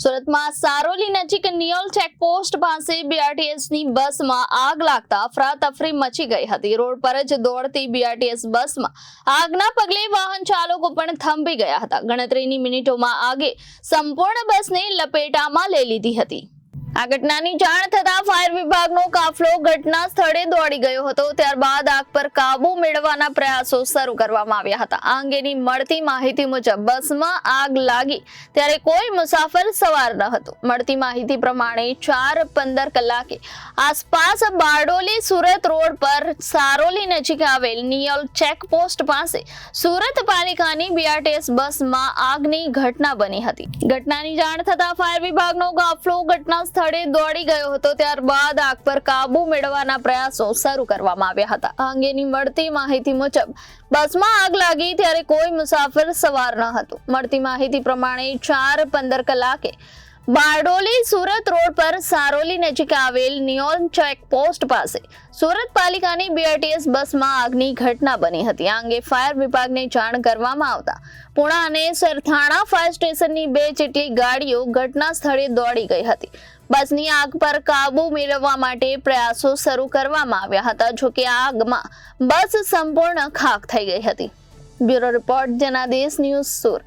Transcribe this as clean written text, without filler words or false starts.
સુરતમાં સારોલી નજીક નિયોલ ચેકપોસ્ટ પાસે બીઆરટીએસની બસમાં આગ લાગતા અફરાતફરી મચી ગઈ હતી। રોડ પર જ દોડતી બીઆરટીએસ બસમાં આગના પગલે વાહન ચાલકો પણ થંભી ગયા હતા। ગણતરીની મિનિટોમાં આગે સંપૂર્ણ બસને લપેટામાં લઈ લીધી હતી। આ ઘટનાની જાણ થતા ફાયર વિભાગનો કાફલો ઘટના સ્થળે દોડી ગયો હતો। ત્યારબાદ આગ પર કાબુ મેળવવાના પ્રયાસો શરૂ કરવામાં આવ્યા હતા। આ અંગેની મળતી માહિતી મુજબ બસમાં આગ લાગી ત્યારે કોઈ મુસાફર સવાર ન હતો। મળતી માહિતી પ્રમાણે 4:15 કલાકે આસપાસ બારડોલી સુરત રોડ પર સારોલી નજીક આવેલ નિયોલ ચેકપોસ્ટ પાસે સુરત પાલિકાની બીઆરટીએસ બસમાં આગની ઘટના બની હતી। ઘટનાની જાણ થતા ફાયર વિભાગનો કાફલો ઘટના સ્થળે દોડી ગયો હતો। ત્યારબાદ આગ પર કાબુ મેળવવાના પ્રયાસો શરૂ કરવામાં આવ્યા હતા। આ અંગેની મળતી માહિતી મુજબ બસમાં આગ લાગી ત્યારે કોઈ મુસાફર સવાર ન હતો। મળતી માહિતી પ્રમાણે 4:15 કલાકે બારડોલી સુરત રોડ પર સારોલી નજીક આવેલ નિયોલ ચેકપોસ્ટ પાસે સુરત પાલિકાની બીઆરટીએસ બસમાં આગની ઘટના બની હતી। આ અંગે ફાયર વિભાગને જાણ કરવામાં આવતા પુણા અને સરથાણા ફાયર સ્ટેશનની 2 જેટલી ગાડીઓ ઘટના સ્થળે દોડી ગઈ હતી। બસની આગ પર કાબુ મેળવવા માટે પ્રયાસો શરૂ કરવામાં આવ્યા હતા। જોકે આગમાં બસ સંપૂર્ણ ખાખ થઈ ગઈ હતી। Bureau report Janadesh news Surat.